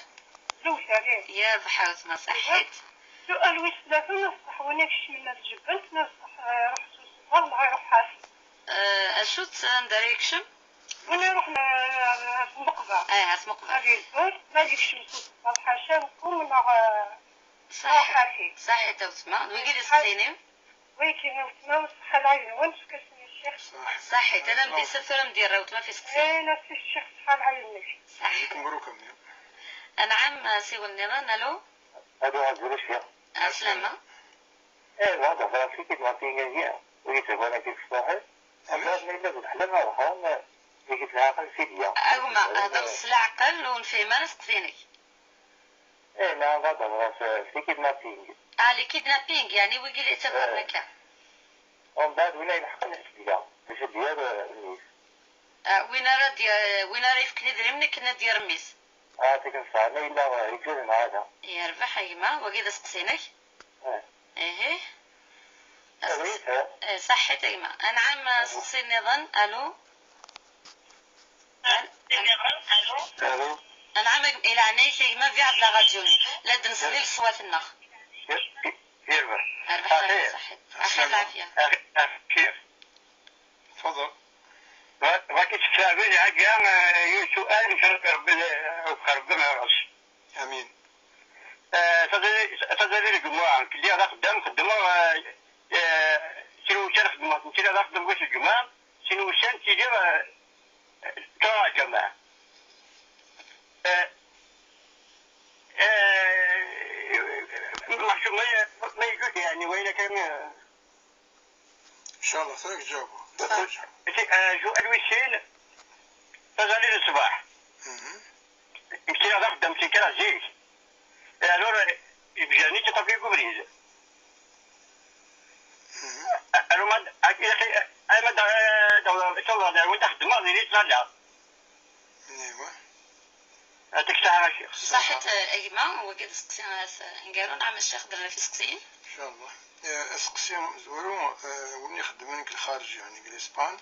B: يا بحاوتنا صحيت.
C: سؤال وش ثلاثة نصح ونكش من الجبل نصح رح سوسفر ما يروح حاسب.
B: أشوت دايركشن.
C: ولا يروح مقبع.
B: مقبع.
C: هذه الزول ما يكش سوسفر حاشا نقوم مع.
B: صحيح توتما ويجي السينم.
C: ويكي وتما وصح العين وانت كسمي الشيخ.
B: صحيح أنا بدي سفر مدير وتما في سكسي.
C: نفس الشيخ صح العين.
B: صحيح.
A: مبروك مني.
B: نعم سي والنيران ألو.
E: ألو عزيز الشيخ.
B: أسلامة.
E: واضح في كلمة إنجليزية ويتبغى لك الصحيح. أما من اللي تحلمها وحنا يجي العقل في ديا.
B: أغمى هذا العقل ونفهمها نسقسيني.
E: نعم واضح في كيدنابينغ.
B: لي كيدنابينغ يعني ويجي لي تفرنا كا.
E: ومن بعد وين يلحق السبيلة باش ديال النيس.
B: وين راه يفكني دري منك كنا ديال رميس.
E: تيك الساعة لا إلا يجوز هذا.
B: يربح أيما وكذا سقسينك. صحيت أيما أنا عم سقسيني ظن ألو. أنا عم إلى عنيك أيما في عبد الغاديوني لا دنسلي الصوات النخ.
E: يربح.
B: صحيت. أخير العافية.
E: كيف؟
A: تفضل.
E: باكي تستعمل حاجة سؤال يشرب ربنا يرش.
A: آمين.
E: تدري الجماعة كلي هذا خدمة شنو شرف خدمة شنو هذا خدمة وش الجماعة شنو شان تيجي ترى الجماعة ما يجوز يعني وين كان
A: إن شاء الله تراك تجاوبه.
E: سؤال وشين تدري الصباح كلي هذا خدمة كلا زيك alors بجاني تطبيق بريز أنا ما أنا ما دولة وين تخدم ما زيد لا
A: ايوا
E: هذيك الساعة الشيخ
B: صحت أيما وقد سقسينا نقالون عم الشيخ درنا في سقسين
A: ان شاء الله. اسقسيهم زورو وين يخدم لك الخارج يعني بالاسبان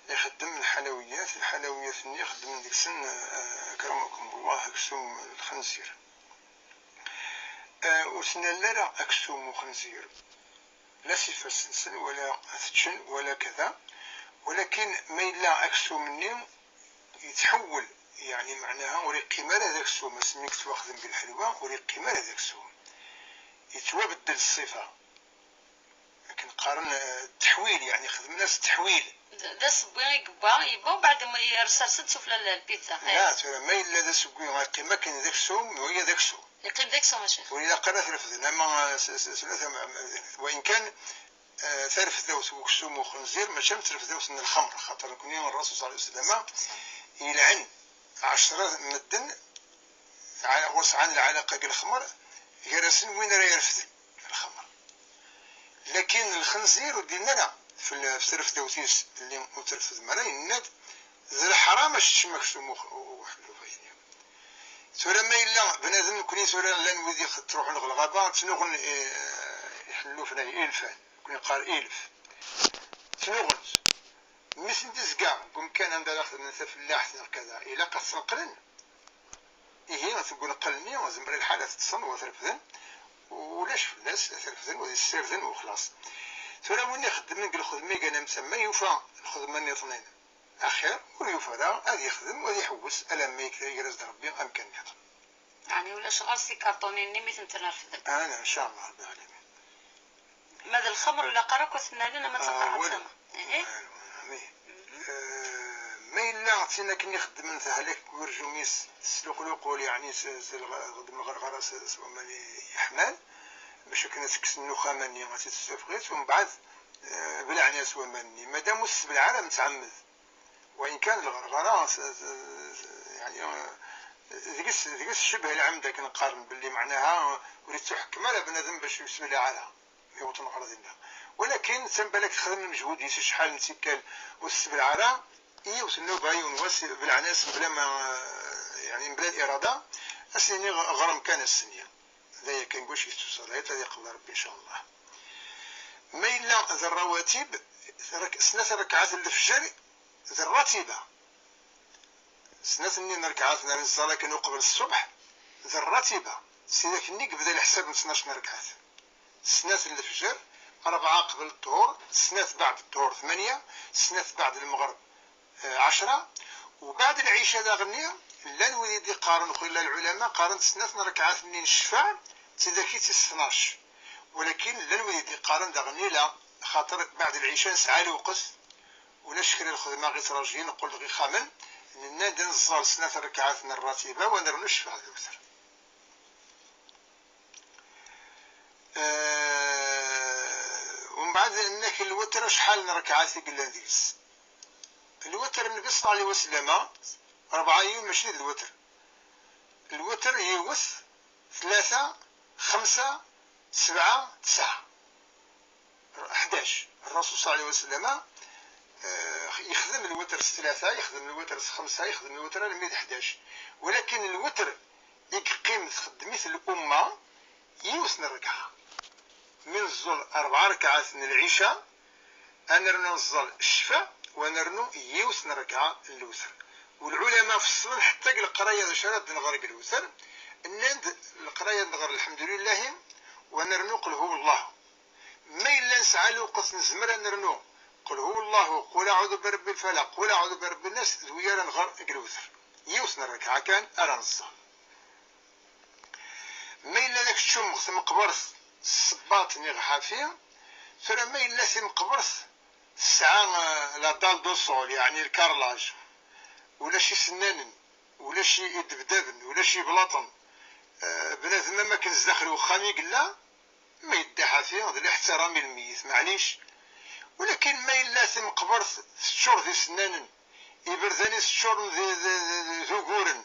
A: يخدم الحلويات اللي يخدم ديك السن كرمكم الله كسوم الخنزير وسنا لا أكسوم خنزير لا سيف السلسل ولا ثتشن ولا كذا ولكن ما إلا أكسوم مني يتحول يعني معناها وريقي مال هذاك السوم سميك تواخذ بالحلوى وريقي مال هذاك السوم يتوابدل الصفة لكن قارن التحويل، يعني خدم ناس التحويل.
B: دا سبوي يبا بعد ما يرسل تشوف البيتزا.
A: لا ترى ما إلا دا سبوي ما قيمة كان ذاك السوم وهي ذاك السوم.
B: يقيم ذاك السوم شيخ.
A: وإذا قرأ ثلاثة لما ثلاثة وإن كان ثالث ذوس وكسوم وخنزير ما شمت ثالث ذوس من الخمر، خاطر كون يوم الرسول صلى الله عليه وسلم يلعن 10 مدن على غرس عن العلاقة بالخمر جرسن وين راه يرفد الخمر. لكن الخنزير ودينا لا في ثالث ذوسيس اللي مترفد مراي الناد ذا الحرام اش مكسوم وحلو فيني. سورة ما إلا بنادم كوني سورة لان ودي تروح للغابة تنوغن يحلو فينا إلفان كوني قال إلف تنوغن مثل تزقع قم كان عندها لاخذ من فلاح كذا إلا قصر قلن إيه تقول قلني وزمر الحالة تتصن وثرفذن ولاش الناس ثرفذن وذي السيرذن وخلاص. سورة وين يخدم نقول خدمي كان مسمى يوفى الخدمة اللي اثنين أخير ويوفى ذا هذا يخدم وذي يحوس ألا ما يجرز ربي أمكن يخدم.
B: يعني ولا شغال سي كارطوني نمي تنرفد.
A: أنا إن شاء الله رب العالمين.
B: ماذا الخمر ولا قرق وثنالنا ما تقرأ سما.
A: ما إلا عطينا كني خدم من ذهلك ورجوميس سلوق الوقول يعني غدم الغرغرة سوى مالي يحمل باش كنا تكس النخامة ني غاتي تستفغيت ومن بعد بلعني سوى ماني مادام وس بالعالم تعمد وإن كان الغرغرة يعني ذيك الشبه العمدة كنقارن باللي معناها وريد تحكم على بنادم باش يسمي لها على يوطن غرض الله. ولكن تنبالك خدم المجهود يس شحال نتيكال وس بالعالم يوصلوا باي ونواس بالعناس بلا ما يعني بلا الإرادة أسني غرم كان السنية ذا كان قوش يستوصل هذا قبل ربي إن شاء الله. ما إلا ذا الرواتب سنة ركعات الفجر ذا الراتبة سنة نين ركعات نار الصلاة كانوا قبل الصبح ذا الراتبة سيداك نيك بدا الحساب من 12 ركعات سنة الفجر 4 قبل الظهر سنة بعد الظهر 8 سنة بعد المغرب 10 وبعد العشاء دا غنية لا نولي قارن وخلا العلماء قارن سنة ركعات منين الشفاع تذاكي 12 ولكن لا نولي قارن دا غنية لا خاطر بعد العشاء نسعى الوقت ولا شكرا الخدمة غير تراجعين نقول غير خامن ننادى نزال سنة ركعات من الراتبة ونرنو الشفاع الوتر. ومن بعد انك الوتر شحال ركعات قلنا نديرس الوتر النبي صلى الله عليه وسلم 4 أيام ماشي الوتر. الوتر يوث 3 5 7 9 11. الرسول صلى الله عليه وسلم يخدم الوتر 3 يخدم الوتر 5 يخدم الوتر لمية 11 ولكن الوتر يقيم تخدميت الأمة يوثن الركعة من الظل 4 ركعات من العشاء أنرنو نزل الشفاء ونرنو يوثن ركعة الوتر. والعلماء في الصبح حتى القراية ذا شرد نغرق الوتر النند القراية نغر الحمد لله ونرنو قل هو الله ما إلا نسعى الوقت نزمر نرنو قل هو الله قل أعوذ برب الفلق قل أعوذ برب الناس ذويا نغرق الوتر يوثن الركعة كان أرى نصها. ما إلا ذاك الشم ثم قبرث الصباط نيغ حافية ثم ما إلا ثم قبرث الساعة لا دال دو صول يعني الكارلاج ولا شي سنانن ولا شي دبدابن ولا شي بلاطن بنادم ما كنز داخل وخامي قلا ما يدعى فيه هذا الاحترام الميت معليش. ولكن ما إلا ثم قبرث 6 شهور ذي سنانن يبرثاني 6 شهور ذو قورن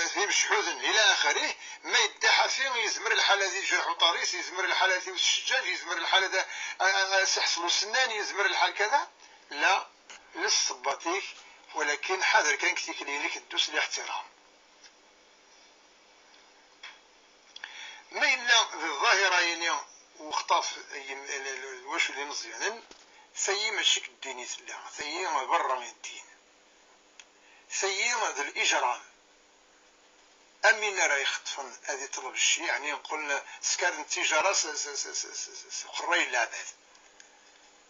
A: في بشحوذن إلى آخره ما يدعى فيه يزمر الحالة ذي جرح وطريس يزمر الحالة ذي الشجاج يزمر الحالة ذا سحصل السنان يزمر الحال كذا لا للصباتيك ولكن حذر كان كتيكلي لك الدوس الاحترام. ما إلا بالظاهرة يعني وخطاف الواش اللي مزيانا ثي ماشي الديني لا ثي برا من الدين ثي هذا الإجرام أمين راه يخطفن هذه طلب الشيء يعني نقول سكار التجارة خري العباد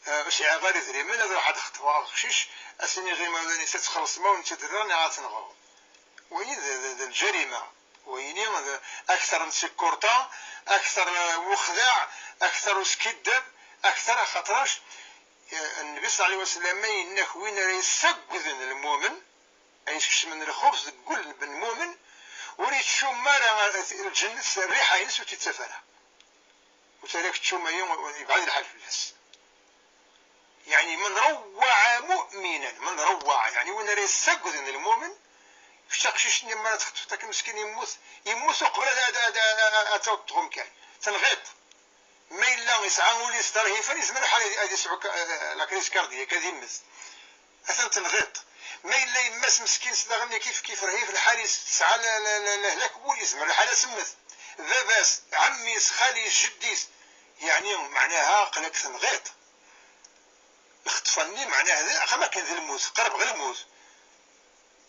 A: باش غير يدري من هذا واحد خطفه خشيش اسني غير ما تتخلص ما ونت تدراني عاتنغو وين الجريمة وين أكثر من سكورتا أكثر وخداع أكثر وسكدب أكثر خطرش النبي صلى الله عليه وسلم إنك وين يسقذن المؤمن أيش من الخبز تقول بالمؤمن وريت شو مرة الجنة الريحة ينسو تتسفرها وتلاك تشوم يوم يبعد الحال في الناس يعني من روع مؤمنا من روع يعني وين يسقذن المؤمن فشتقشش مرة تخطفتك مسكين يموت قبل أتوطهم كان تنغيط ما إلا يسعى ولي يسترهي فليزمر حالي هذه يسعوك لاكريس كارديا كذيمز أثن تنغيط ما إلا يمس مسكين صدغني كيف رهيف الحالي تسعى لهلاك ولي يزمر الحالة سمث ذا باس عميس خاليس جديس يعني معناها قلق تنغيط اختفني معناها ذا أخما كان ذا الموت قرب غير الموت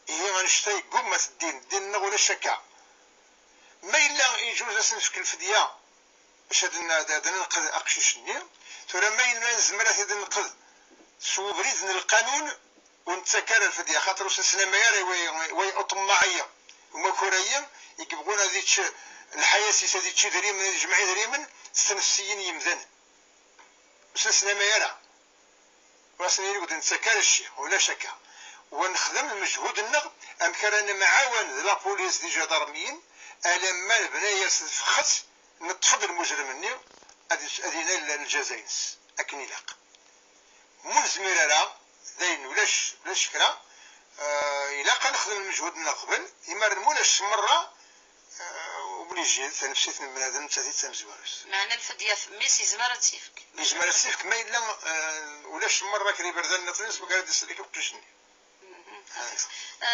A: هي غنشتي قمة الدين ولا الشكا ما إلا يجوز أسنفك الفدية باش هاد ننقذ أقشيشني ترى ما إلا نزمرات هاد ننقذ سو بريد القانون ونتسكر الفدية خاطر وسنسنا مياري ويأطم معايا وما كوريا يقبقون هذيك الحياة سيسا هذيك دريمن الجمعية دريمن استنفسيين يمذن وسنسنا ميارا واسني يقول نتسكر الشيء ولا شكا ونخدم المجهود النغ أمكرنا معاون لا بوليس دي جدارميين ألما البناية فخت نتفضل المجرمني أدينا الجزاينس أكني لاق منزمير لا داين ولاش فكرة إلا نخدم المجهود النغ قبل يمر مولاش مرة وبليجي تنفسيت من بنادم تاتي تمزوارس
B: معنى الفدية في ميسي زمارة سيفك
A: زمارة سيفك ما إلا ولاش مرة كري بردان نطريس وقال ديسليك وقتشني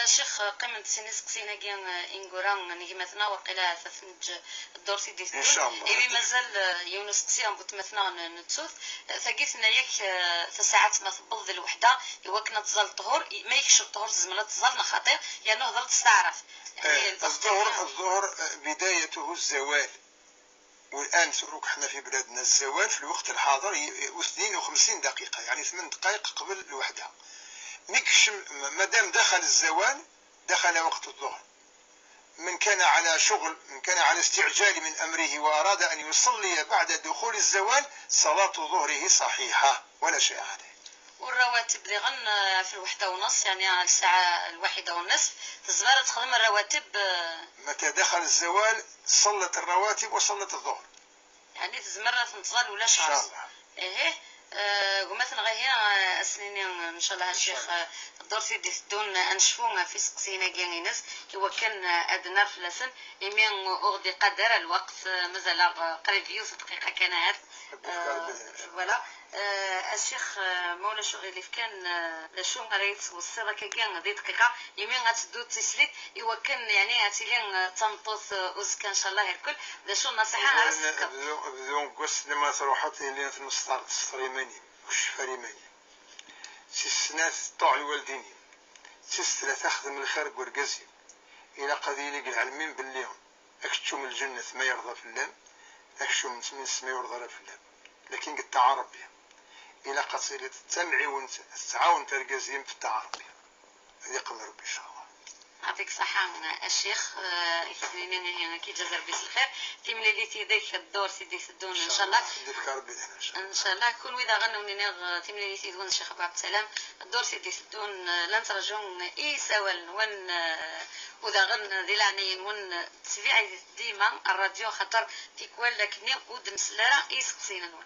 B: شيخ قيمة سينيس قسينا كان إنغوران نجي مثلا وقيلا ثنج الدور سيدي
A: إن شاء الله
B: إبي مازال يونس قسيان بوت مثلا نتسوث ثقيتنا ياك في ساعات ما تبض الوحدة يوكنا تزال طهور ما يكشف طهور زملة تزالنا خطير يعني ظل تستعرف يعني
A: الظهر بدايته الزوال والآن سروك احنا في بلادنا الزوال في الوقت الحاضر 52 دقيقة يعني 8 دقائق قبل الوحدة نكش مادام دخل الزوال دخل وقت الظهر من كان على شغل من كان على استعجال من أمره وأراد أن يصلي بعد دخول الزوال صلاة ظهره صحيحة ولا شيء عليه
B: والرواتب دي غن في الوحدة ونص يعني على الساعة 1:30 تزمارة تخدم الرواتب
A: متى دخل الزوال صلت الرواتب وصلت الظهر
B: يعني تزمرة في انتظار ولا شهر
A: إن شاء الله
B: إيه ومثلا غير هنا أسنين إن شاء الله الشيخ الدور سيدي دون أنشفونا في سقسينا جانينس هو كان أدنى في لسن يمين أغدي قدر الوقت مازال قريب يوصل دقيقة كان هاد ولا الشيخ مولا شغلي كان لشو مريت والسيرة كان ذي دقيقة يمين غتدو تسليت هو كان يعني غتيلين تنطوث وزكا إن شاء الله الكل لشو النصيحة عرفتك
A: بدون قص لما تروحت اللي في الصريماني والشفريماني سنات طوع الوالديني ثلاثة خدم الخير قرقزي إلى قضية العلمين بالليون أكتشو من الجنة ما يرضى في اللام أكتشو من ما يرضى في اللام لكن قد تعارب بها إلى قصيلة تسمعي وتعاون ترقزين في التعارب بها هذه قدر ربي إن شاء الله
B: يعطيك الصحة الشيخ يخدمين كي جزر بيس الخير تيملي لي تيديك الدور سيدي سدون إن شاء الله إن شاء الله كون وإذا غنوا نيغ تيملي لي تيدون الشيخ أبو عبد السلام الدور سيدي سدون لن ترجون إي سوال ون وإذا غن ذي لعنين ون تسفيع ديما الراديو خطر تيكوال لكني ودن سلارة إي سقسينا ون